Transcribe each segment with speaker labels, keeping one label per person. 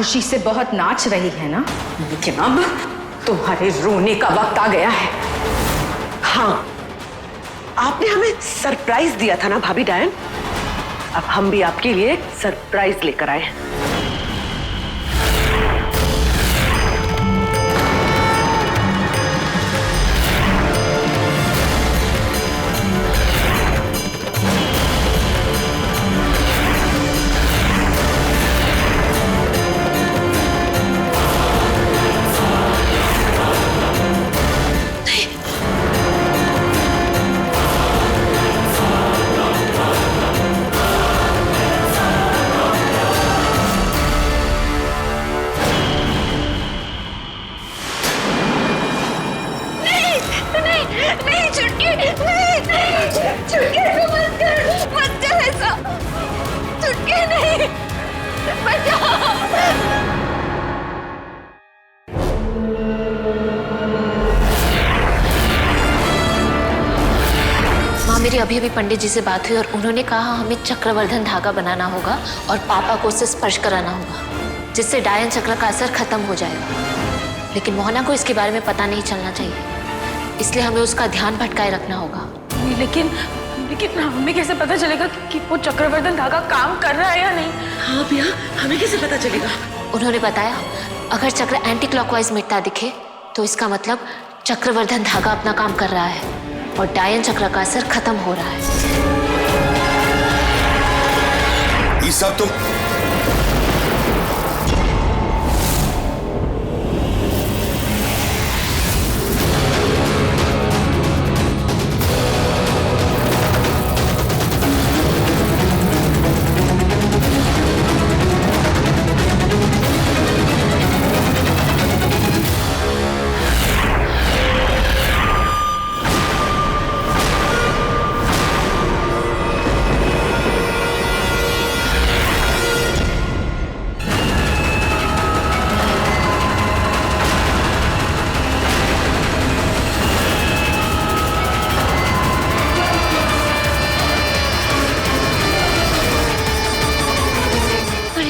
Speaker 1: खुशी से बहुत नाच रही है ना, लेकिन अब तुम्हारे रोने का वक्त आ गया है।
Speaker 2: हाँ, आपने हमें सरप्राइज दिया था ना भाभी डायन, अब हम भी आपके लिए सरप्राइज लेकर आए हैं।
Speaker 3: मेरी अभी अभी पंडित जी से बात हुई और उन्होंने कहा हमें चक्रवर्धन धागा बनाना होगा और पापा को उससे स्पर्श कराना होगा, जिससे डायन चक्र का असर खत्म हो जाएगा। लेकिन मोहना को इसके बारे में पता नहीं चलना चाहिए, इसलिए हमें उसका ध्यान भटकाए रखना होगा।
Speaker 1: लेकिन हमें कैसे पता चलेगा कि वो चक्रवर्धन धागा काम कर रहा है या नहीं?
Speaker 2: हाँ भैया, हमें कैसे पता चलेगा?
Speaker 3: उन्होंने बताया अगर चक्र एंटी क्लॉकवाइज मिटता दिखे तो इसका मतलब चक्रवर्धन धागा अपना काम कर रहा है और डायन चक्र का असर खत्म हो रहा है।
Speaker 4: ये सब तुम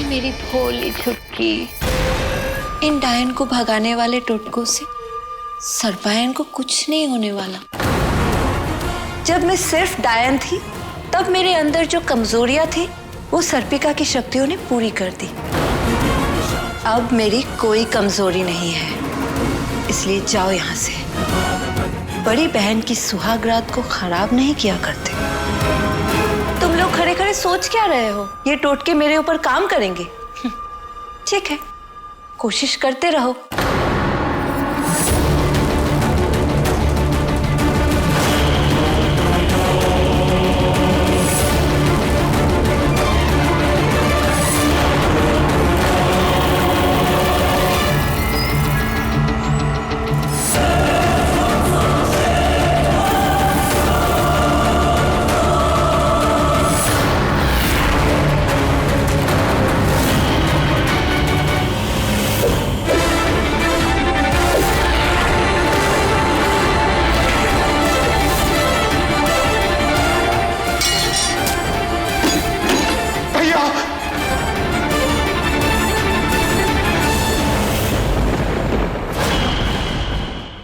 Speaker 3: मेरी भोली छुटकी, इन डायन को भगाने वाले टोटकों से सरपायन को कुछ नहीं होने वाला। जब मैं सिर्फ डायन थी तब मेरे अंदर जो कमजोरियां थी वो सर्पिका की शक्तियों ने पूरी कर दी। अब मेरी कोई कमजोरी नहीं है, इसलिए जाओ यहाँ से। बड़ी बहन की सुहागरात को खराब नहीं किया करते। तुम लोग खड़े खड़े सोच क्या रहे हो? ये टोटके मेरे ऊपर काम करेंगे? ठीक है, कोशिश करते रहो।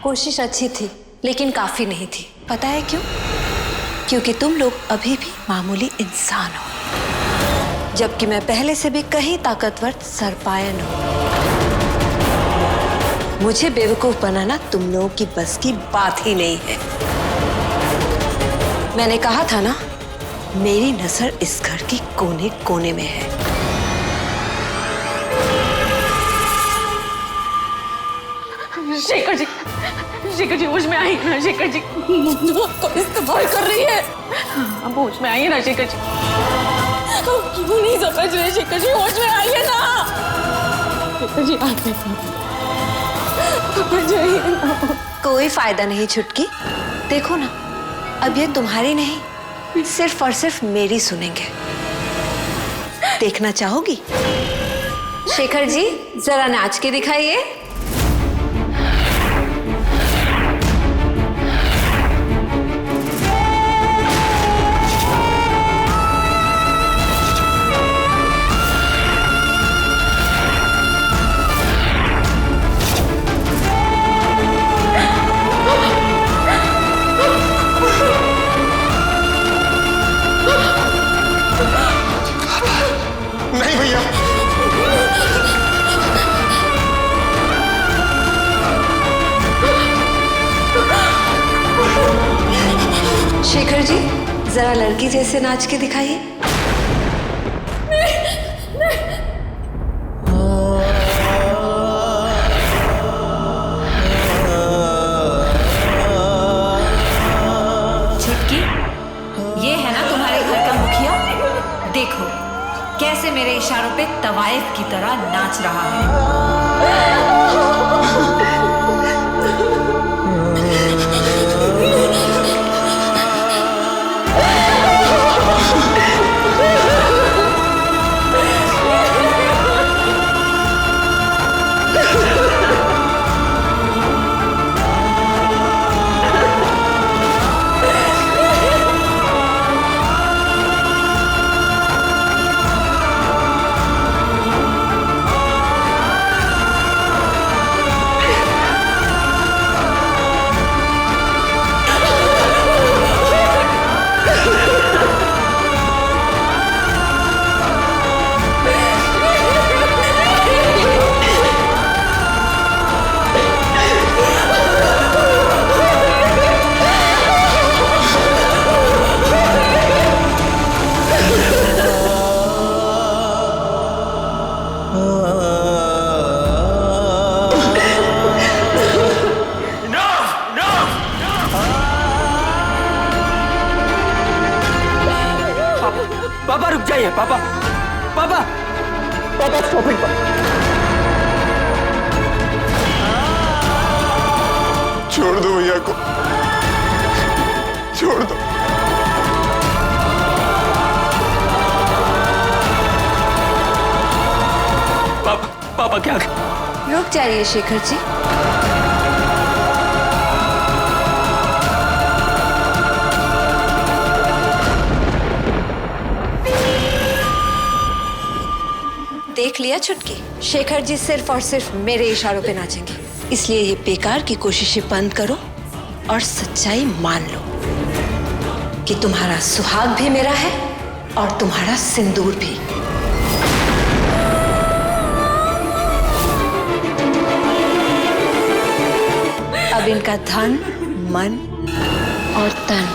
Speaker 3: कोशिश अच्छी थी लेकिन काफी नहीं थी। पता है क्यों? क्योंकि तुम लोग अभी भी मामूली इंसान हो, जबकि मैं पहले से भी कहीं ताकतवर सरपायन हूं। मुझे बेवकूफ बनाना तुम लोगों की बस की बात ही नहीं है। मैंने कहा था ना, मेरी नजर इस घर के कोने कोने में है।
Speaker 1: शेखर जी होश में आई ना। शेखर जी आपको इस्तेमाल कर रही है। अब होश में आइए ना शेखर जी। क्यों नहीं समझ रहे? शेखर जी होश में आइए ना। शेखर जी आ जाइए ना।
Speaker 3: कोई फायदा नहीं छुटकी। देखो ना, अब ये तुम्हारी नहीं सिर्फ और सिर्फ मेरी सुनेंगे। देखना चाहोगी? शेखर जी जरा नाच के दिखाइए। शेखर जी, जरा लड़की जैसे नाच के दिखाइए।
Speaker 5: छुटकी, ये है ना तुम्हारे घर का मुखिया? देखो कैसे मेरे इशारों पे तवायफ की तरह नाच रहा है।
Speaker 6: पापा रुक जाइए। पापा पापा पापा स्टॉप इट।
Speaker 4: छोड़ दो भैया को, छोड़ दो।
Speaker 6: पापा क्या?
Speaker 3: रुक जाइए शेखर जी। देख लिया छुटकी, शेखर जी सिर्फ और सिर्फ मेरे इशारों पे नाचेंगे, इसलिए ये बेकार की कोशिशें बंद करो और सच्चाई मान लो कि तुम्हारा सुहाग भी मेरा है और तुम्हारा सिंदूर भी। अब इनका धन, मन और तन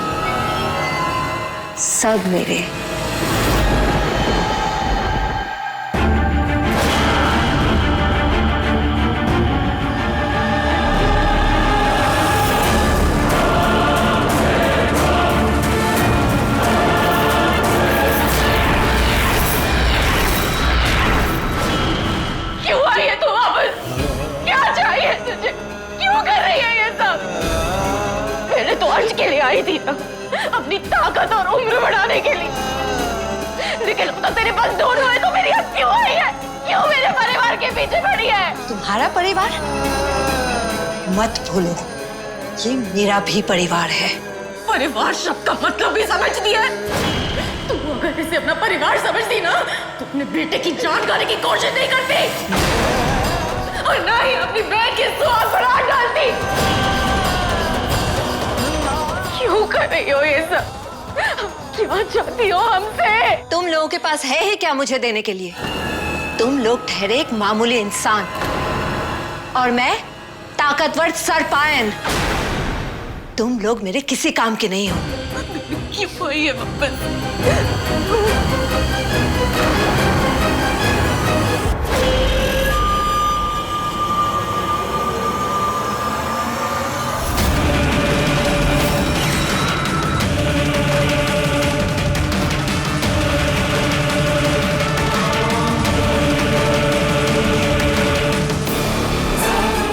Speaker 3: सब मेरे।
Speaker 1: क्यों आई है तू वापस? क्या चाहिए तुझे? क्यों कर रही है ये सब? पहले तो अर्ज के लिए आई थी ना, अपनी ताकत और उम्र बढ़ाने के लिए, लेकिन अब तो तेरे पास दोनों है तो मेरी हद क्यों आई है? क्यों मेरे परिवार के पीछे पड़ी है?
Speaker 3: तुम्हारा परिवार? मत भूलो, ये मेरा भी परिवार है।
Speaker 1: परिवार शब्द का मतलब भी समझती है? तू अगर इसे अपना परिवार समझती ना तो अपने बेटे की जान खाने की कोशिश नहीं करती और ना ही अपनी बहन की सुहाग पर हाथ डालती। क्यों कर रही हो ये सब? क्या चाहती हो हमसे?
Speaker 3: तुम लोगों के पास है ही क्या मुझे देने के लिए? तुम लोग ठहरे एक मामूली इंसान और मैं ताकतवर सरपायन। तुम लोग मेरे किसी काम के नहीं हो।
Speaker 1: क्यों आई है वापस?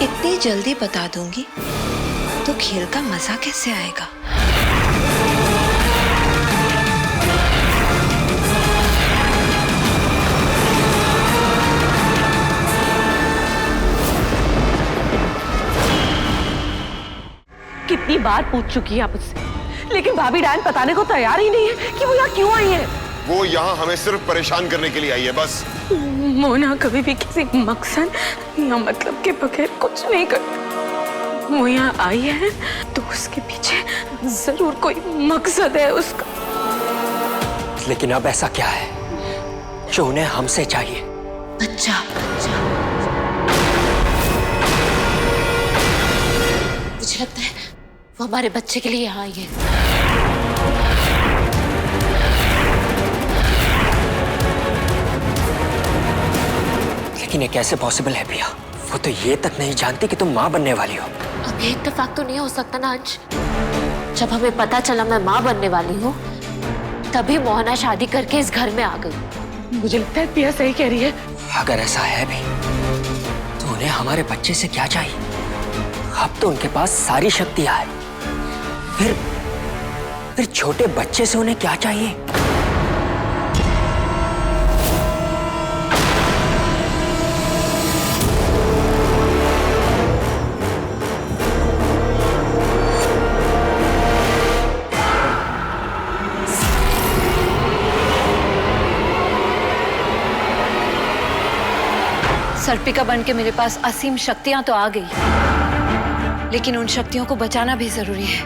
Speaker 3: इतनी जल्दी बता दूंगी तो खेल का मजा कैसे आएगा?
Speaker 2: कितनी बार पूछ चुकी है आप उससे, लेकिन भाभी डायन बताने को तैयार ही नहीं है कि वो यहाँ क्यों आई है।
Speaker 4: वो यहाँ हमें सिर्फ परेशान करने के लिए आई है बस।
Speaker 1: मोना कभी भी किसी मकसद या मतलब के बगैर कुछ नहीं करती। वो यहाँ आई है तो उसके पीछे जरूर कोई मकसद है उसका।
Speaker 6: लेकिन अब ऐसा क्या है जो उन्हें हमसे चाहिए?
Speaker 3: बच्चा।
Speaker 1: मुझे लगता है वो हमारे बच्चे के लिए यहाँ आई है।
Speaker 6: लेकिन ये कैसे पॉसिबल है पिया? वो तो ये तक नहीं जानती कि तुम माँ बनने वाली हो।
Speaker 1: अब ये इत्तेफाक तो नहीं हो सकता ना अंश। जब हमें पता चला मैं माँ बनने वाली हूँ, तभी मोहना शादी करके इस घर में आ गई।
Speaker 2: मुझे लगता है पिया सही कह रही है।
Speaker 6: अगर ऐसा है भी तो उन्हें हमारे बच्चे से क्या चाहिए? अब तो उनके पास सारी शक्तियां है, फिर छोटे बच्चे से उन्हें क्या चाहिए?
Speaker 3: सर्पिका बन के मेरे पास असीम शक्तियां तो आ गई, लेकिन उन शक्तियों को बचाना भी जरूरी है।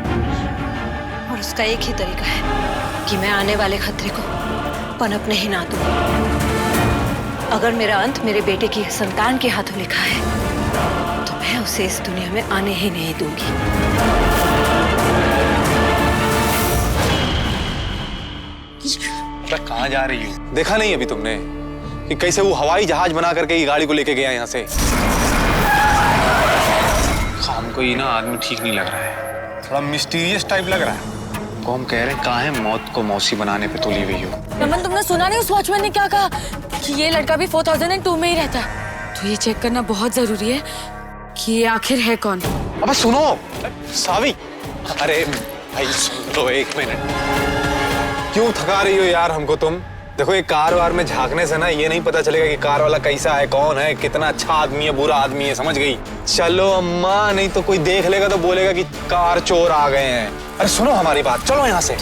Speaker 3: और उसका एक ही तरीका है कि मैं आने वाले खतरे को पनपने ही ना दूं। अगर मेरा अंत मेरे बेटे की संतान के हाथों लिखा है, तो मैं उसे इस दुनिया में आने ही नहीं दूंगी।
Speaker 7: कहाँ जा रही हो? देखा नहीं अभी तुमने कि कैसे वो हवाई जहाज बना करके ये गाड़ी को लेके गया यहाँ से? हमको ये ना आदमी ठीक नहीं लग रहा है, थोड़ा मिस्टीरियस टाइप लग रहा है। को हम कह रहे हैं कहाँ है मौत को मौसी बनाने पे तुली हुई हो।
Speaker 1: रमन, तुमने सुना नहीं उस वॉचमैन ने क्या कहा कि ये लड़का भी 4002 में ही रहता है? तो ये चेक करना बहुत जरूरी है कि ये आखिर है कौन।
Speaker 7: अबे सुनो सावी, अरे भाई सुन लो एक मिनट। क्यों थका रही हो यार हमको तुम? देखो ये कार वार में झांकने से ना ये नहीं पता चलेगा कि कार वाला कैसा है, कौन है, कितना अच्छा आदमी है, बुरा आदमी है, समझ गई? चलो अम्मा, नहीं तो कोई देख लेगा तो बोलेगा कि कार चोर आ गए हैं। अरे सुनो हमारी बात, चलो यहाँ से।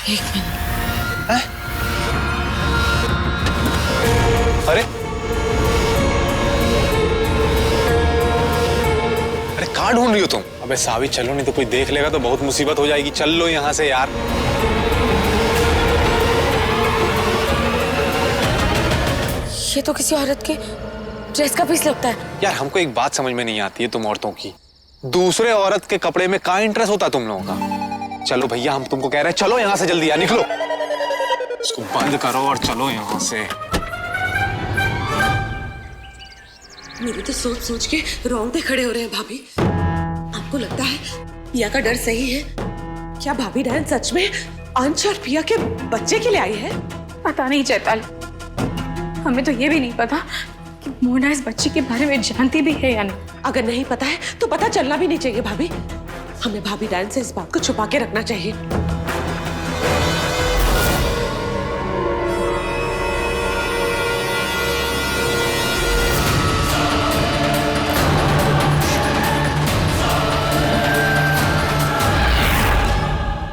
Speaker 1: एक मिनट।
Speaker 7: अरे कहाँ ढूंढ रही हो तुम? अबे सावी चलो, नहीं तो कोई देख लेगा तो बहुत मुसीबत हो जाएगी। चल लो यहाँ से यार।
Speaker 1: ये तो किसी औरत के ड्रेस का पीस लगता है।
Speaker 7: यार हमको एक बात समझ में नहीं आती है तुम औरतों की, दूसरे औरत के कपड़े में क्या इंटरेस्ट होता है तुम लोगों का? चलो भैया हम तुमको कह रहे हैं, चलो यहाँ से जल्दी यार, निकलो। इसको बंद करो और चलो यहाँ से।
Speaker 2: मेरे तो सोच सोच के रोंगटे खड़े हो रहे हैं भाभी। आपको लगता है पिया का डर सही है? क्या भाभी डायन सच में अंश और पिया के बच्चे के लिए आई है?
Speaker 1: पता नहीं चैताली, हमें तो ये भी नहीं पता कि मोना इस बच्ची के बारे में जानती भी है या नहीं।
Speaker 2: अगर नहीं पता है तो पता चलना भी नहीं चाहिए भाभी। हमें भाभी डायन से इस बात को छुपा के रखना चाहिए।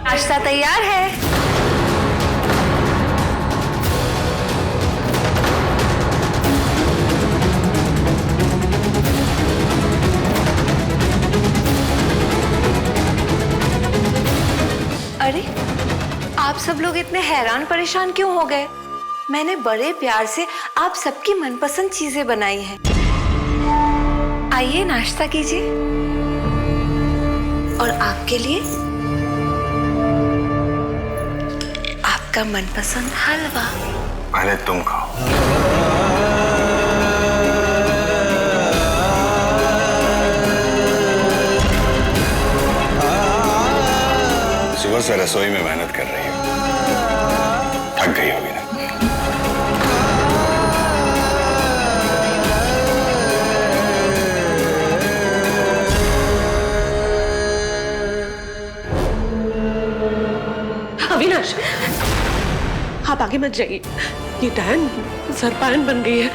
Speaker 3: नाश्ता तैयार है। अरे आप सब लोग इतने हैरान परेशान क्यों हो गए? मैंने बड़े प्यार से आप सबकी मनपसंद चीजें बनाई हैं। आइए नाश्ता कीजिए। और आपके लिए आपका मनपसंद हलवा।
Speaker 4: पहले तुम खाओ। सुबह से रसोई में मेहनत कर रही हो, थक गई होगी ना?
Speaker 2: अविनाश, आप आगे मत जाइए। ये डायन सरपायन बन गई है।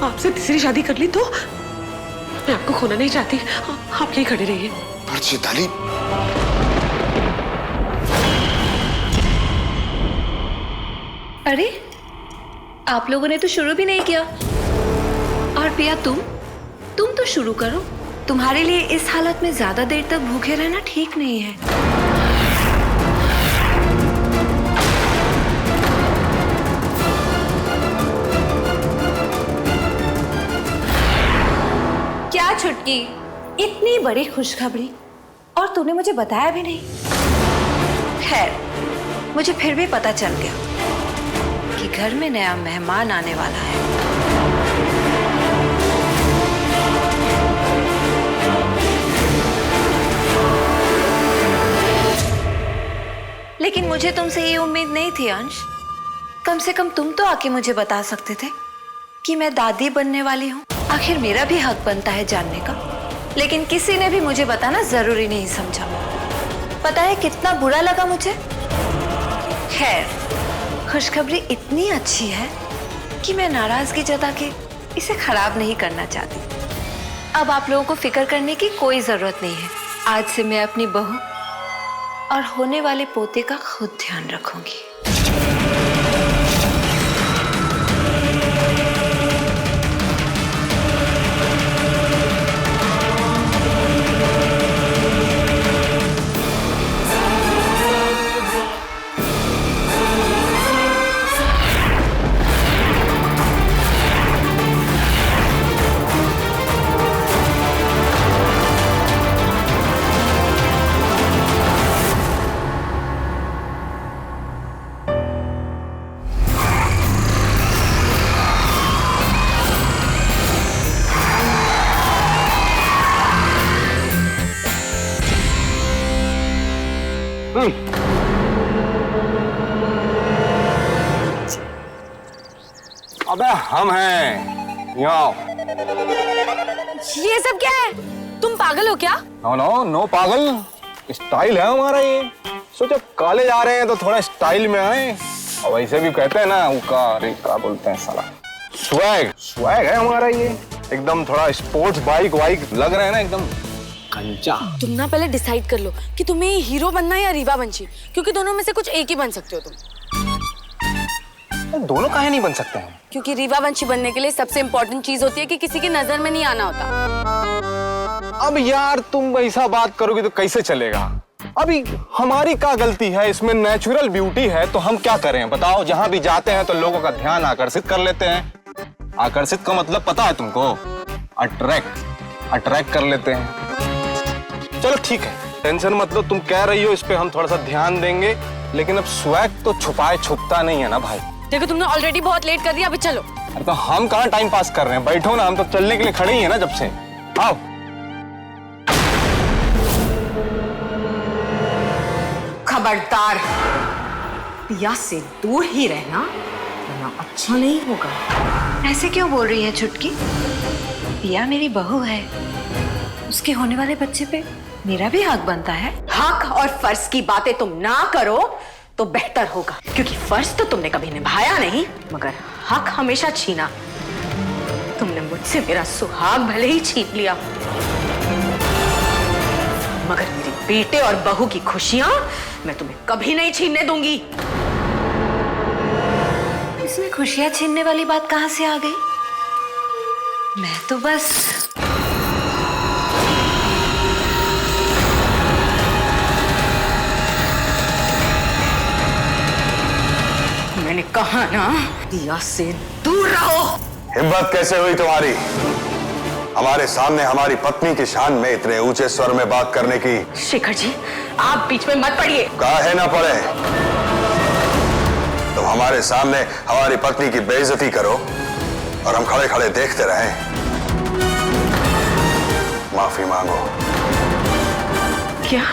Speaker 2: आपसे तीसरी शादी कर ली तो मैं आपको खोना नहीं चाहती। आप यहीं खड़े रहिए।
Speaker 4: पर चैताली,
Speaker 3: अरे आप लोगों ने तो शुरू भी नहीं किया। और पिया तुम तो शुरू करो। तुम्हारे लिए इस हालत में ज्यादा देर तक भूखे रहना ठीक नहीं है। क्या छुटकी, इतनी बड़ी खुशखबरी और तूने मुझे बताया भी नहीं। खैर मुझे फिर भी पता चल गया कि घर में नया मेहमान आने वाला है। लेकिन मुझे तुमसे ये उम्मीद नहीं थी अंश। कम से कम तुम तो आके मुझे बता सकते थे कि मैं दादी बनने वाली हूँ। आखिर मेरा भी हक बनता है जानने का। लेकिन किसी ने भी मुझे बताना जरूरी नहीं समझा। पता है कितना बुरा लगा मुझे। खैर, खुशखबरी इतनी अच्छी है कि मैं नाराजगी जता के इसे खराब नहीं करना चाहती। अब आप लोगों को फिक्र करने की कोई जरूरत नहीं है। आज से मैं अपनी बहू और होने वाले पोते का खुद ध्यान रखूंगी।
Speaker 7: अबे हम हैं, यहाँ आओ।
Speaker 1: ये सब क्या है? तुम पागल हो क्या?
Speaker 7: नो नो नो पागल, स्टाइल है हमारा ये। सोचो कॉलेज आ रहे हैं तो थोड़ा स्टाइल में आए। और वैसे भी कहते हैं ना उका, अरे क्या बोलते हैं साला, स्वैग स्वैग है हमारा ये। एकदम थोड़ा स्पोर्ट्स बाइक वाइक लग रहे हैं ना, एकदम कंचा।
Speaker 1: तुम ना पहले डिसाइड कर लो कि तुम्हें हीरो बनना है या रीवा बंशी, क्योंकि दोनों में से कुछ एक ही बन सकते हो तुम।
Speaker 7: दोनों काहे नहीं बन सकते हैं?
Speaker 1: क्योंकि रीवा वंशी बनने के लिए सबसे इम्पोर्टेंट चीज होती है कि किसी की नजर में नहीं आना होता।
Speaker 7: अब यार तुम ऐसा बात करोगे तो कैसे चलेगा? अभी हमारी क्या गलती है? इसमें नेचुरल ब्यूटी है तो हम क्या करें बताओ? जहां भी जाते हैं तो लोगों का ध्यान आकर्षित कर लेते हैं। आकर्षित का मतलब पता है तुमको? अट्रैक्ट कर लेते हैं। चलो ठीक है, टेंशन मत लो, तुम कह रही हो इस पे हम थोड़ा सा ध्यान देंगे। लेकिन अब स्वैग तो छुपाए छुपता नहीं है ना भाई।
Speaker 1: देखो तुमने ऑलरेडी बहुत लेट कर दिया, अभी चलो।
Speaker 7: अरे तो हम कहाँ टाइम पास कर रहे हैं, बैठो ना, हम तो चलने के लिए खड़े ही हैं ना जब से। आओ।
Speaker 5: खबरदार, पिया से दूर ही रहना वरना अच्छा नहीं होगा।
Speaker 3: ऐसे क्यों बोल रही है छुटकी? पिया मेरी बहू है, उसके होने वाले बच्चे पे मेरा भी हक बनता है।
Speaker 5: हक और फर्ज की बातें तुम ना करो तो बेहतर होगा, क्योंकि फर्ज तो तुमने कभी निभाया नहीं मगर हक हमेशा छीना। तुमने मुझसे मेरा सुहाग भले ही छीन लिया मगर मेरे बेटे और बहू की खुशियां मैं तुम्हें कभी नहीं छीनने दूंगी।
Speaker 3: इसमें खुशियां छीनने वाली बात कहां से आ गई? मैं तो बस
Speaker 5: मैंने कहा ना, पिया से दूर रहो।
Speaker 4: हिम्मत कैसे हुई तुम्हारी हमारे सामने हमारी पत्नी की शान में इतने ऊंचे स्वर में बात करने की?
Speaker 5: शेखर जी, आप बीच में मत पड़िए।
Speaker 4: काहे ना पड़े, तुम हमारे सामने हमारी पत्नी की बेइज्जती करो और हम खड़े खड़े देखते रहें। माफी मांगो।
Speaker 5: क्या?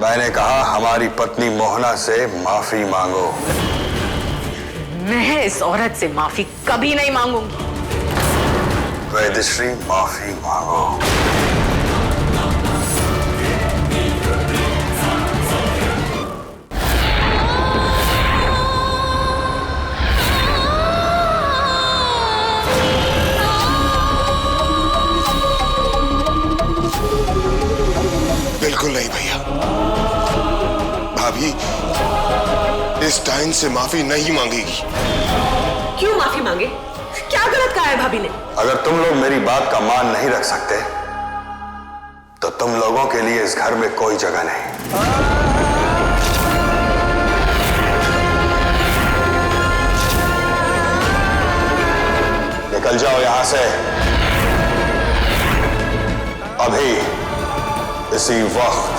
Speaker 4: मैंने कहा हमारी पत्नी मोहना से माफी मांगो।
Speaker 5: मैं इस औरत से माफी कभी नहीं मांगूंगी।
Speaker 4: वैदेश्री, माफी मांगो।
Speaker 8: बिल्कुल नहीं भैया, भाभी इस डाइन से माफी नहीं मांगेगी।
Speaker 2: क्यों माफी मांगे? क्या गलत कहा है भाभी ने?
Speaker 4: अगर तुम लोग मेरी बात का मान नहीं रख सकते तो तुम लोगों के लिए इस घर में कोई जगह नहीं। निकल जाओ यहां से अभी। इसी वक्त।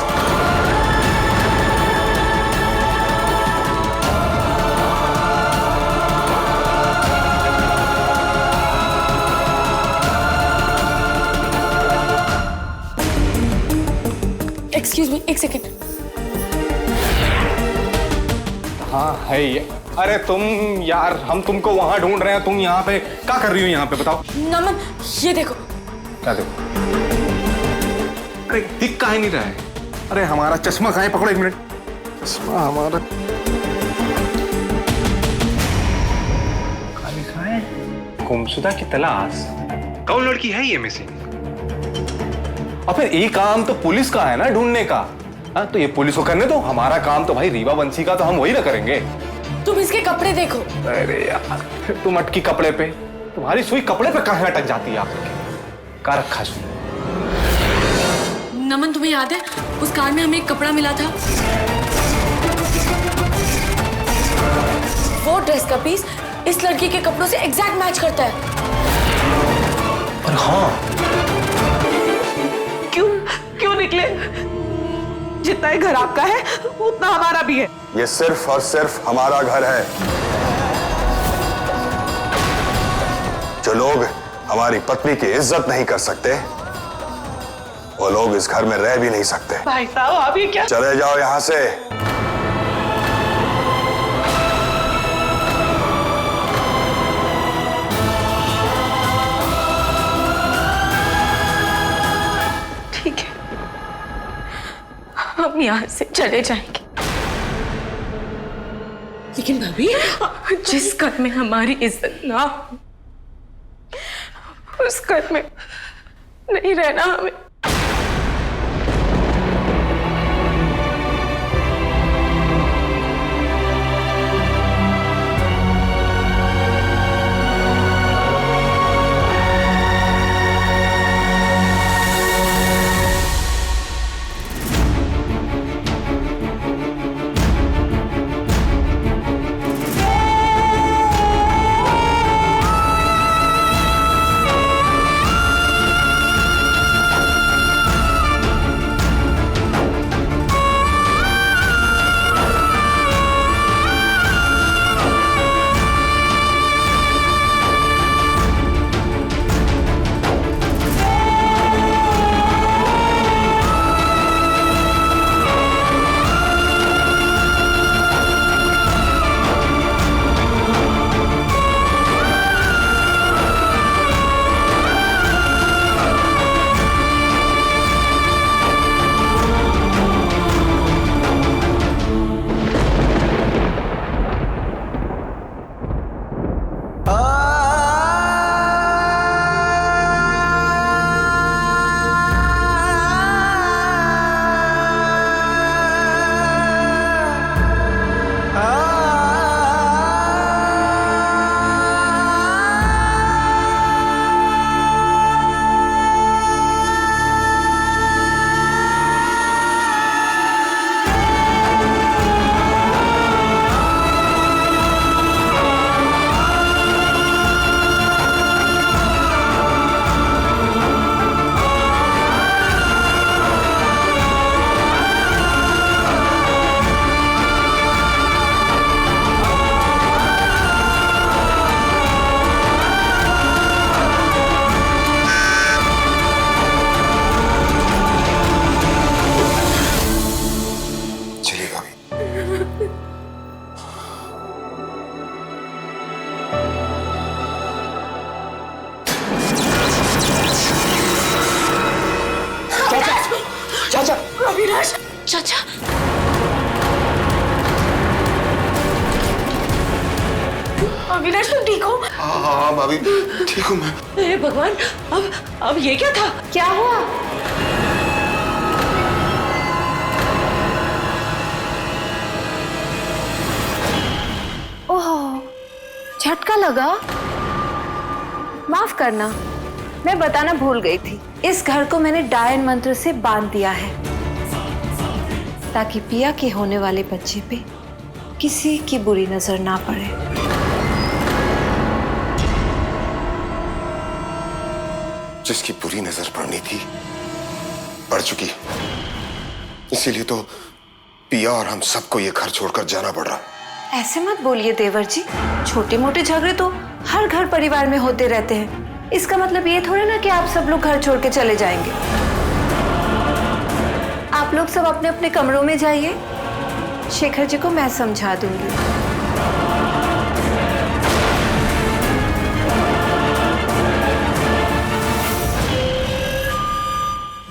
Speaker 1: एक्सक्यूज मी, एक सेकेंड।
Speaker 7: हाँ है ये। अरे तुम यार, हम तुमको वहां ढूंढ रहे हैं, तुम यहाँ पे क्या कर रही हो? यहाँ पे बताओ।
Speaker 1: नमन, ये देखो।
Speaker 7: क्या देखो? अरे दिख काहे नहीं रहा है? अरे हमारा चश्मा कहाँ है? पकड़ो एक मिनट। चश्मा हमारा कहाँ लिखा है? गुमशुदा की तलाश। कौन लड़की है ये मिसिंग? और फिर ये काम तो पुलिस का है ना, ढूंढने का। हाँ, तो ये पुलिस को करने दो, हमारा काम तो भाई रीवा बंसी का, तो हम वही ना करेंगे।
Speaker 1: तुम इसके कपड़े देखो।
Speaker 7: अरे यार, फिर तुम अटकी कपड़े पे। तुम्हारी सुई कपड़े पे कहाँ अटक जाती है आपके? का रखा सुई?
Speaker 1: नमन, तुम्हें याद है उस कार में हमें एक कपड़ा मिला था? वो ड्रेस का पीस इस लड़की के कपड़ों से एग्जैक्ट मैच करता है।
Speaker 7: और हाँ,
Speaker 2: क्यों निकले? जितना घर आपका है उतना हमारा भी है।
Speaker 4: ये सिर्फ और सिर्फ हमारा घर है। जो लोग हमारी पत्नी की इज्जत नहीं कर सकते, वो लोग इस घर में रह भी नहीं सकते।
Speaker 2: भाई साहब, आप ये क्या?
Speaker 4: चले जाओ यहां से।
Speaker 1: ठीक है, हम यहाँ से चले जाएंगे।
Speaker 2: लेकिन भाभी,
Speaker 1: जिस घर में हमारी इज्जत ना हो, उस घर में नहीं रहना हमें। अविनाश, चाचा। अविनाश, तुम ठीक हो?
Speaker 8: हाँ भाभी, ठीक हूँ मैं।
Speaker 2: हे भगवान, अब ये क्या था?
Speaker 3: क्या हुआ? ओह, झटका लगा। माफ करना, मैं बताना भूल गई थी। इस घर को मैंने डायन मंत्र से बांध दिया है ताकि पिया के होने वाले बच्चे पे किसी की बुरी नजर ना पड़े।
Speaker 8: जिसकी बुरी नजर पड़नी थी, पड़ चुकी। इसीलिए तो पिया और हम सबको ये घर छोड़कर जाना पड़ रहा।
Speaker 3: ऐसे मत बोलिए देवर जी, छोटे मोटे झगड़े तो हर घर परिवार में होते रहते हैं। इसका मतलब ये थोड़ा ना कि आप सब लोग घर छोड़ के चले जाएंगे। आप लोग सब अपने अपने कमरों में जाइए, शेखर जी को मैं समझा दूंगी।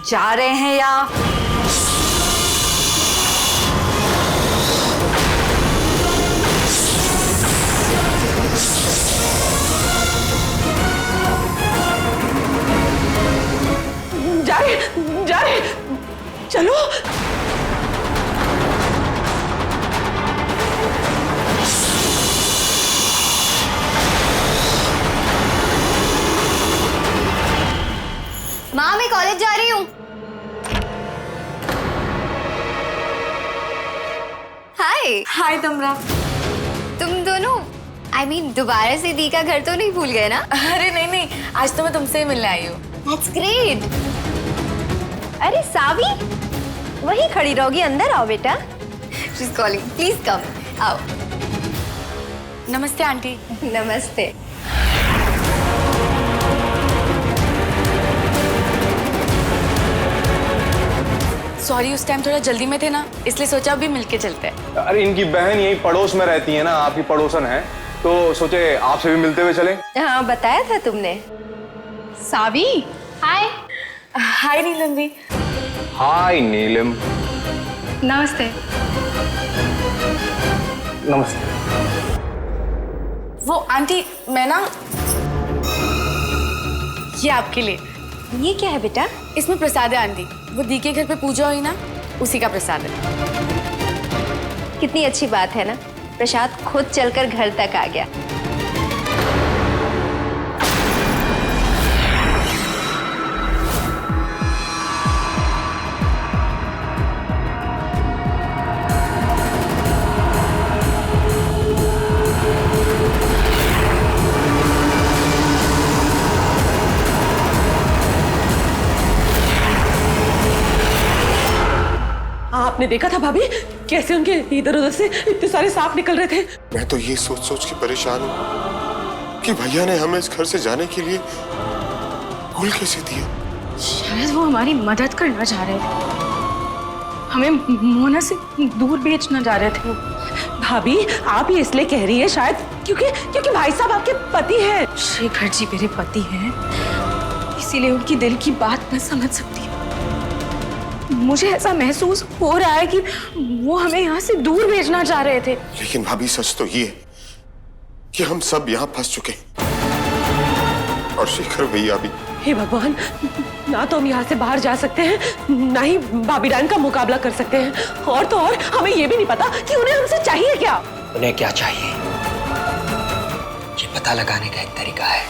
Speaker 3: जा रहे हैं या
Speaker 2: जा रहे चलो।
Speaker 9: माँ मैं कॉलेज जा रही हूँ। हाय
Speaker 3: हाय तमरा।
Speaker 9: तुम दोनों दोबारा से दी का घर तो नहीं भूल गए ना?
Speaker 1: अरे नहीं नहीं, आज तो मैं तुमसे ही मिलने आई हूँ।
Speaker 9: That's great. अरे सावी, वहीं खड़ी रहोगी, अंदर आओ बेटा। She's calling. Please come. आओ।
Speaker 1: नमस्ते आंटी।
Speaker 9: नमस्ते।
Speaker 1: सॉरी, उस टाइम थोड़ा जल्दी में थे ना, इसलिए सोचा अभी मिलके चलते हैं।
Speaker 7: अरे इनकी बहन यही पड़ोस में रहती है ना, आपकी पड़ोसन है, तो सोचे आपसे भी मिलते हुए चले।
Speaker 9: हाँ बताया था तुमने।
Speaker 1: सावी।
Speaker 9: हाय।
Speaker 1: हाय नीलम भी।
Speaker 7: हाय नीलम।
Speaker 1: नमस्ते।
Speaker 7: नमस्ते।
Speaker 1: वो आंटी, मैं ना, ये आपके लिए।
Speaker 9: ये क्या है बेटा?
Speaker 1: इसमें प्रसाद है आंटी, वो दी के घर पे पूजा हुई ना, उसी का प्रसाद है।
Speaker 9: कितनी अच्छी बात है ना, प्रसाद खुद चलकर घर तक आ गया।
Speaker 2: आपने देखा था भाभी कैसे उनके इधर उधर से इतने सारे सांप निकल रहे थे।
Speaker 8: मैं तो ये सोच सोच के परेशान हूँ कि भैया ने हमें इस घर से जाने के लिए भूल कैसे दिया।
Speaker 1: शायद वो हमारी मदद करना चाह रहे थे, हमें मोना से दूर भेजना चाह रहे थे।
Speaker 2: भाभी आप ये इसलिए कह रही है शायद क्योंकि भाई साहब आपके पति हैं।
Speaker 1: शेखर जी मेरे पति हैं, इसीलिए उनकी दिल की बात मैं समझ सकती हूँ। मुझे ऐसा महसूस हो रहा है कि वो हमें यहाँ से दूर भेजना चाह रहे थे।
Speaker 8: लेकिन भाभी सच तो ये है कि हम सब यहाँ फंस चुके हैं और शेखर भैया भी।
Speaker 2: हे भगवान, ना तो हम यहाँ से बाहर जा सकते हैं, ना ही भाभी डायन का मुकाबला कर सकते हैं, और तो और हमें ये भी नहीं पता कि उन्हें हमसे चाहिए क्या।
Speaker 6: उन्हें क्या चाहिए ये पता लगाने का एक तरीका है।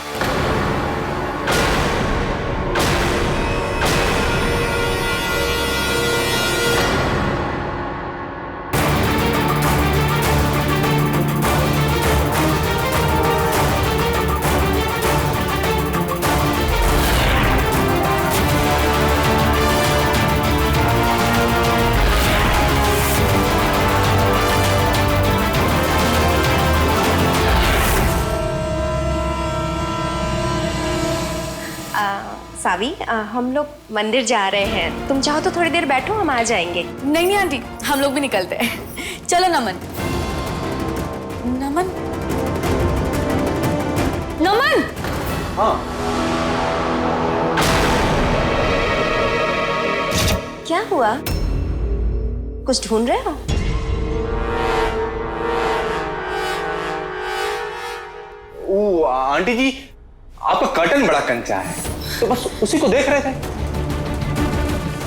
Speaker 9: सावी, हम लोग मंदिर जा रहे हैं, तुम चाहो तो थोड़ी देर बैठो, हम आ जाएंगे।
Speaker 1: नहीं नहीं आंटी, हम लोग भी निकलते हैं। चलो नमन। नमन। नमन।
Speaker 7: हाँ।
Speaker 9: क्या हुआ? कुछ ढूंढ रहे हो?
Speaker 7: ओ आंटी जी, आपका कर्टन बड़ा कंचा है, तो बस उसी को देख रहे थे।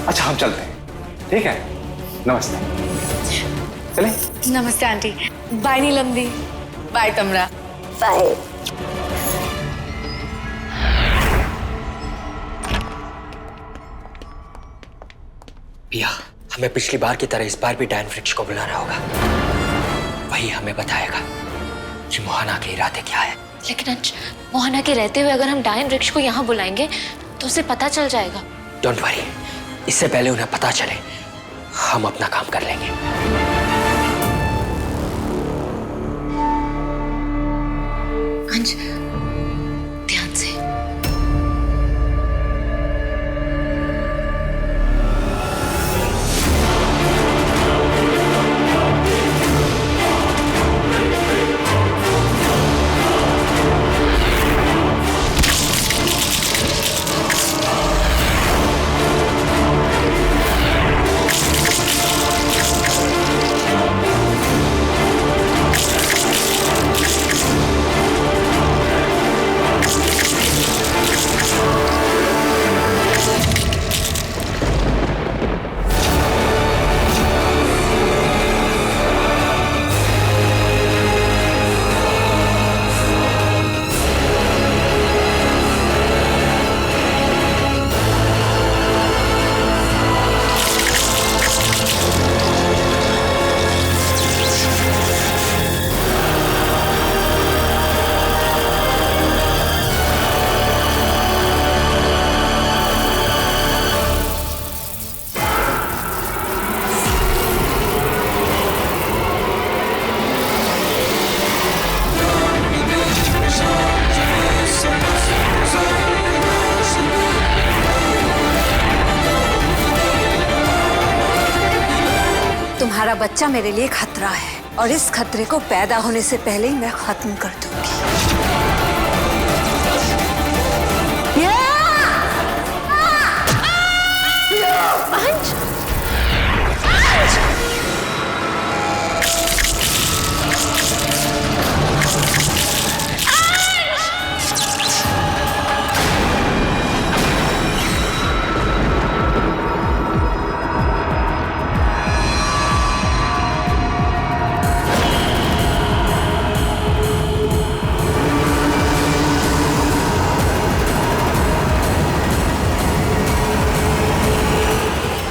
Speaker 7: अच्छा हम चलते हैं, ठीक है? नमस्ते। चलें?
Speaker 1: नमस्ते आंटी। बाय नीलम दी। बाय तमरा।
Speaker 9: बाय।
Speaker 6: पिया, हमें पिछली बार की तरह इस बार भी डायन वृक्ष को बुलाना होगा। वही हमें बताएगा कि मोहना के इरादे क्या है।
Speaker 3: लेकिन अंश, मोहना के रहते हुए अगर हम डायन वृक्ष को यहाँ बुलाएंगे तो उसे पता चल जाएगा।
Speaker 6: डोंट वरी, इससे पहले उन्हें पता चले हम अपना काम कर लेंगे।
Speaker 3: अंश, ध्यान से। तुम्हारा बच्चा मेरे लिए खतरा है और इस खतरे को पैदा होने से पहले ही मैं खत्म कर दूंगी।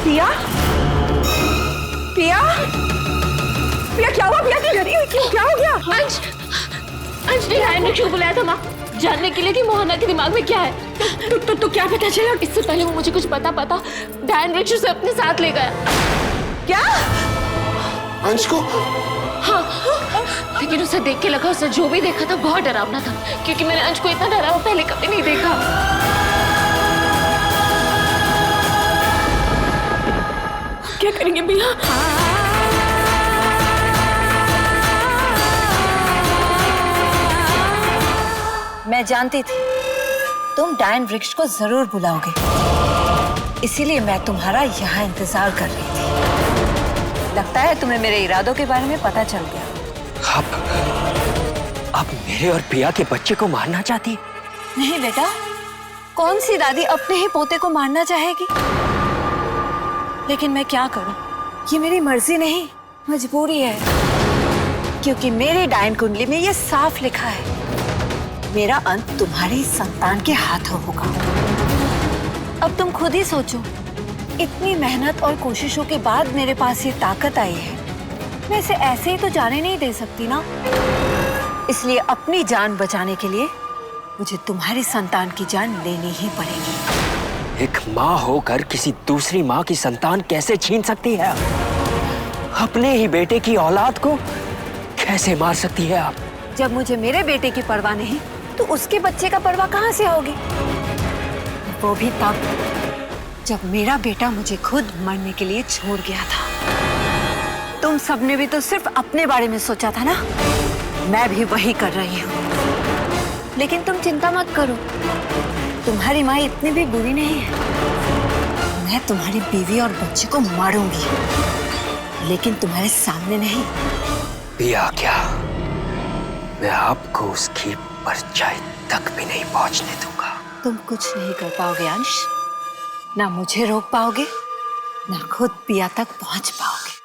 Speaker 2: पिया? पिया? पिया क्या हुआ? पिया क्यों डरी हुई? क्यों? क्या हो गया?
Speaker 1: अंश ने डायन ने क्यों बुलाया था माँ? जानने के लिए कि मोहना के दिमाग में क्या है। तो क्या पता चला? इससे पहले वो मुझे कुछ पता डायन वृक्ष उसे अपने साथ ले गया।
Speaker 2: क्या?
Speaker 8: अंश को?
Speaker 1: हाँ, लेकिन उसे देख के लगा उसने जो भी देखा था बहुत डरावना था, क्योंकि मैंने अंश को इतना डरा हुआ पहले कभी नहीं देखा। क्या करेंगे भैया?
Speaker 3: मैं जानती थी तुम डायन वृक्ष को जरूर बुलाओगे, इसीलिए मैं तुम्हारा यहाँ इंतजार कर रही थी। लगता है तुम्हें मेरे इरादों के बारे में पता चल गया।
Speaker 6: अब मेरे और पिया के बच्चे को मारना चाहती?
Speaker 3: नहीं बेटा, कौन सी दादी अपने ही पोते को मारना चाहेगी? लेकिन मैं क्या करूं? ये मेरी मर्जी नहीं, मजबूरी है, क्योंकि मेरी डायन कुंडली में ये साफ लिखा है, मेरा अंत तुम्हारी संतान के हाथों होगा। अब तुम खुद ही सोचो, इतनी मेहनत और कोशिशों के बाद मेरे पास ये ताकत आई है, मैं इसे ऐसे ही तो जाने नहीं दे सकती ना। इसलिए अपनी जान बचाने के लिए मुझे तुम्हारी संतान की जान लेनी ही पड़ेगी।
Speaker 6: एक माँ होकर किसी दूसरी माँ की संतान कैसे छीन सकती है? अपने ही बेटे की औलाद को कैसे मार सकती है आप?
Speaker 3: जब मुझे मेरे बेटे की परवाह नहीं, तो उसके बच्चे का परवाह कहाँ से होगी? वो भी तब जब मेरा बेटा मुझे खुद मरने के लिए छोड़ गया था। तुम सबने भी तो सिर्फ अपने बारे में सोचा था ना, मैं भी वही कर रही हूँ। लेकिन तुम चिंता मत करो, तुम्हारी माँ इतनी भी बुरी नहीं है। मैं तुम्हारी बीवी और बच्चे को मारूंगी, लेकिन तुम्हारे सामने नहीं।
Speaker 6: पिया क्या? मैं आपको उसकी परछाई तक भी नहीं पहुंचने दूंगा।
Speaker 3: तुम कुछ नहीं कर पाओगे अंश, ना मुझे रोक पाओगे, ना खुद पिया तक पहुंच पाओगे।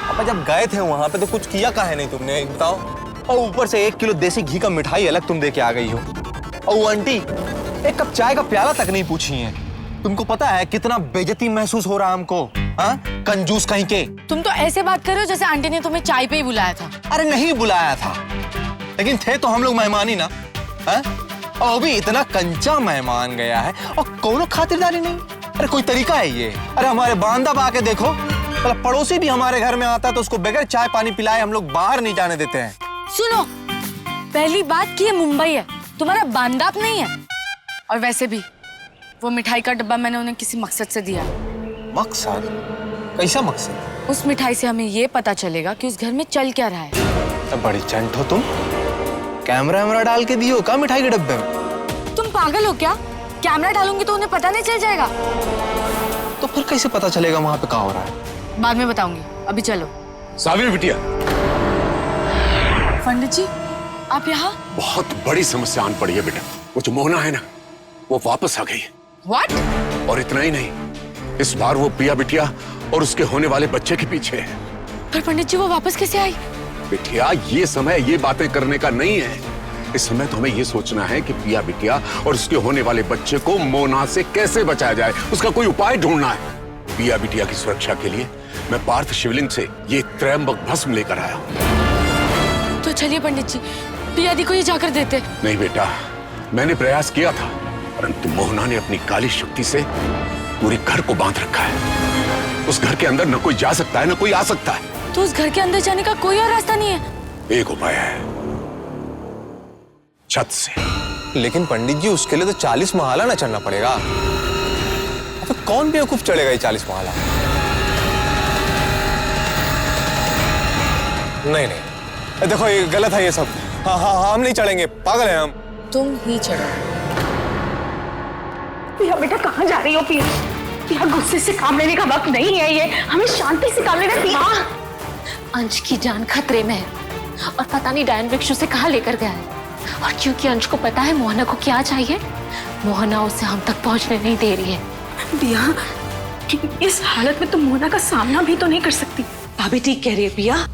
Speaker 7: अब जब गए थे वहां पे तो कुछ किया काहे नहीं तुमने, बताओ? और ऊपर से 1 किलो देसी घी का मिठाई अलग तुम दे के आ गई हो। और वो आंटी एक कप चाय का प्याला तक नहीं पूछी है। तुमको पता है कितना बेइज्जती महसूस हो रहा है हमको? हाँ, कंजूस कहीं के।
Speaker 1: तुम तो ऐसे बात कर रहे हो जैसे आंटी ने तुम्हें चाय पे ही बुलाया था।
Speaker 7: अरे नहीं बुलाया था, लेकिन थे तो हम लोग मेहमान ही ना। हाँ? और अभी इतना कंचा मेहमान गया है और कोनो खातिरदारी नहीं। अरे कोई तरीका है ये? अरे हमारे बांदा बा के देखो, मतलब पड़ोसी भी हमारे घर में आता है तो उसको बगैर चाय पानी पिलाए हम लोग बाहर नहीं जाने देते हैं।
Speaker 1: सुनो, पहली बात कि ये मुंबई है, तुम्हारा बांदाप नहीं है। और वैसे भी वो मिठाई का डब्बा मैंने उन्हें किसी मकसद से दिया।
Speaker 7: मकसद? कैसा मकसद?
Speaker 1: उस मिठाई से हमें ये पता चलेगा कि उस घर में चल क्या रहा है।
Speaker 7: तो बड़ी चंट हो तुम, कैमरा वैमरा डाल के दियो का मिठाई के डब्बे में?
Speaker 1: तुम पागल हो क्या? कैमरा डालूंगी तो उन्हें पता नहीं चल जाएगा?
Speaker 7: तो फिर कैसे पता चलेगा वहां पे क्या हो रहा है?
Speaker 1: बाद में बताऊंगी, अभी चलो।
Speaker 10: सावित्री बिटिया,
Speaker 1: पंडित जी आप यहाँ?
Speaker 10: बहुत बड़ी समस्या आन पड़ी है बेटा। वो जो मोहना है ना, वो वापस आ गई है।
Speaker 1: What?
Speaker 10: और इतना ही नहीं, इस बार वो पिया बिटिया और उसके होने वाले बच्चे के पीछे है।
Speaker 1: पर पंडित जी वो वापस कैसे आई?
Speaker 10: बिटिया ये समय ये बातें करने का नहीं है। इस समय तो हमें ये सोचना है कि पिया बिटिया और उसके होने वाले बच्चे को मोना से कैसे बचाया जाए, उसका कोई उपाय ढूंढना है। पिया बिटिया की सुरक्षा के लिए मैं पार्थ शिवलिंग से ये त्रयंबक भस्म लेकर आया हूँ।
Speaker 1: तो चलिए पंडित जी, पिया दी को ये जाकर देते।
Speaker 10: नहीं बेटा, मैंने प्रयास किया था, परंतु मोहना ने अपनी काली शक्ति से पूरे घर को बांध रखा है। उस घर के अंदर न कोई जा सकता है न कोई आ सकता है।
Speaker 1: तो उस घर के अंदर जाने का कोई और रास्ता नहीं है?
Speaker 10: एक उपाय है, छत से।
Speaker 7: लेकिन पंडित जी उसके लिए तो 40 महाला ना चढ़ना पड़ेगा। तो कौन बेवकूफ चढ़ेगा ये 40 महाला? नहीं नहीं, देखो ये गलत है ये सब। हाँ हाँ हाँ, हम नहीं चढ़ेंगे, पागल हैं हम।
Speaker 1: तुम ही चढ़ो।
Speaker 5: पिया बेटा कहाँ जा रही हो? पिया पिया, गुस्से से काम लेने का वक्त नहीं है ये, हमें शांति से काम लेना है। पिया,
Speaker 3: अंश की जान खतरे में है और पता नहीं डायन वृक्ष उसे कहाँ लेकर गया है। और क्योंकि अंश को पता है मोहना को क्या चाहिए, मोहना उसे हम तक पहुंचने नहीं दे रही है।
Speaker 5: पिया, इस हालत में तुम मोहना का सामना भी तो नहीं कर सकती।
Speaker 2: भाभी ठीक कह रही है पिया।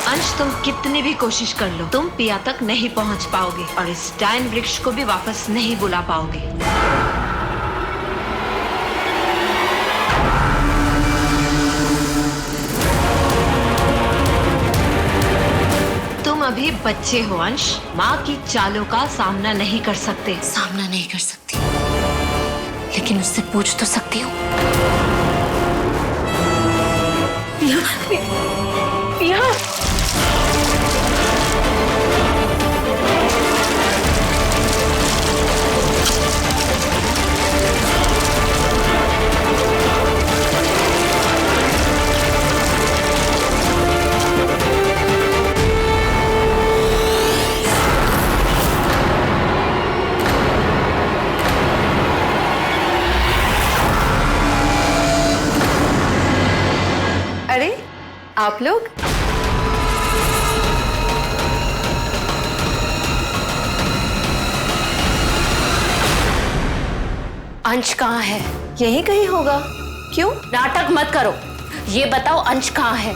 Speaker 3: अंश तुम कितनी भी कोशिश कर लो, तुम पिया तक नहीं पहुंच पाओगे और इस डायन वृक्ष को भी वापस नहीं बुला पाओगे। तुम अभी बच्चे हो अंश, माँ की चालों का सामना नहीं कर सकते। सामना नहीं कर सकती, लेकिन उससे पूछ तो सकती हूँ।
Speaker 5: पिया,
Speaker 9: अरे आप लोग?
Speaker 3: अंश कहाँ है?
Speaker 9: यहीं कहीं होगा। क्यों?
Speaker 3: नाटक मत करो, ये बताओ अंश कहाँ है?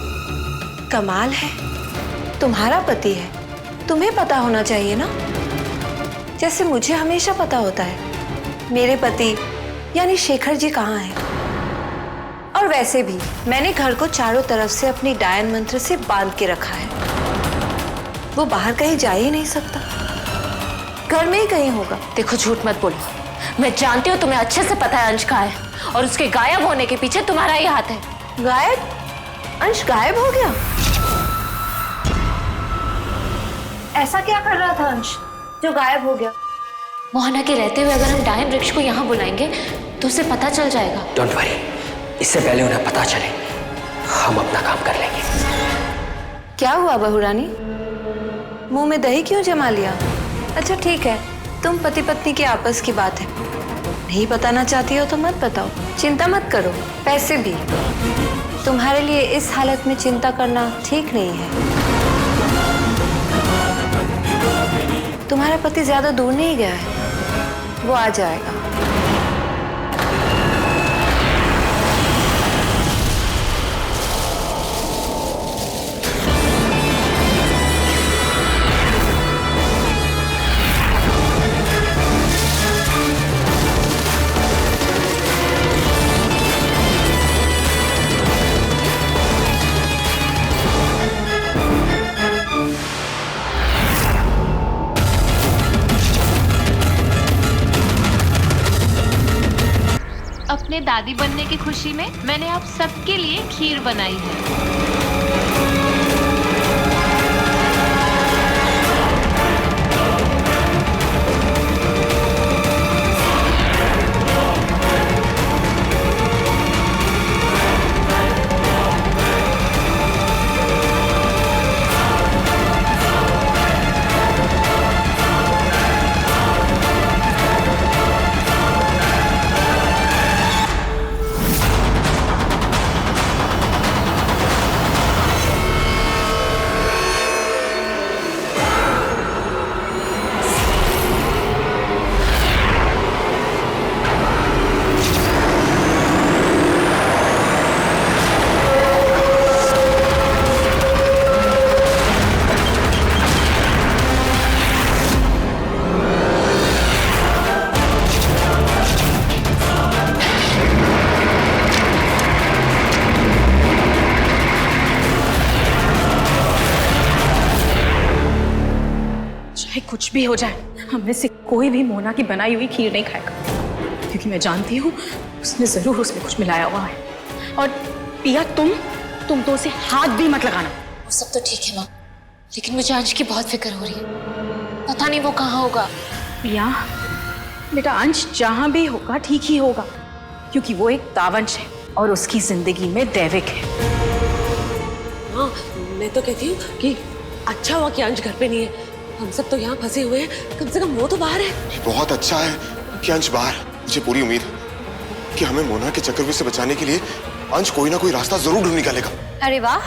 Speaker 9: कमाल है, तुम्हारा पति है, तुम्हें पता होना चाहिए ना, जैसे मुझे हमेशा पता होता है मेरे पति यानी शेखर जी कहाँ हैं। और वैसे भी मैंने घर को चारों तरफ से अपनी डायन मंत्र से बांध के रखा है। वो बाहर कहीं जा ही नहीं सकता, घर में ही कहीं होगा।
Speaker 3: देखो झूठ मत बोलो, मैं जानती हूँ तुम्हें अच्छे से पता है अंश कहाँ है और उसके गायब होने के पीछे तुम्हारा ही हाथ है।
Speaker 9: गायब? अंश गायब हो गया? ऐसा क्या कर रहा था अंश जो गायब हो गया?
Speaker 3: मोहना के रहते हुए अगर हम डायन वृक्ष को यहाँ बुलाएंगे तो उसे पता चल जाएगा।
Speaker 6: डोंट वरी, इससे पहले उन्हें पता चले हम अपना काम कर लेंगे।
Speaker 9: क्या हुआ बहू रानी, मुंह में दही क्यों जमा लिया? अच्छा ठीक है, तुम पति पत्नी के आपस की बात है, नहीं बताना चाहती हो तो मत बताओ, चिंता मत करो। पैसे भी तुम्हारे लिए इस हालत में चिंता करना ठीक नहीं है। तुम्हारा पति ज्यादा दूर नहीं गया है, वो आ जाएगा।
Speaker 11: अपने दादी बनने की खुशी में मैंने आप सबके लिए खीर बनाई है।
Speaker 1: कुछ भी हो जाए, हम में से कोई भी मोना की बनाई हुई खीर नहीं खाएगा, क्योंकि मैं जानती हूँ उसने जरूर उसमें कुछ मिलाया हुआ है। और पिया तुम तो उसे हाथ भी मत लगाना।
Speaker 3: वो सब तो ठीक है माँ, लेकिन मुझे अंश की बहुत फिक्र हो रही है। पता नहीं वो कहाँ होगा।
Speaker 1: पिया बेटा, अंश जहां भी होगा ठीक ही होगा, क्योंकि वो एक तावंश है और उसकी जिंदगी में दैविक है।
Speaker 2: हाँ, मैं तो कहती हूँ कि अच्छा हुआ कि अंश घर पे नहीं है। हम सब तो यहाँ फंसे हुए हैं, कम से कम वो तो बाहर है।
Speaker 8: बहुत अच्छा है कि अंश बाहर। मुझे पूरी उम्मीद है कि हमें मोना के चक्रव्यूह से बचाने के लिए अंश कोई ना कोई रास्ता जरूर ढूंढ निकालेगा।
Speaker 3: अरे वाह,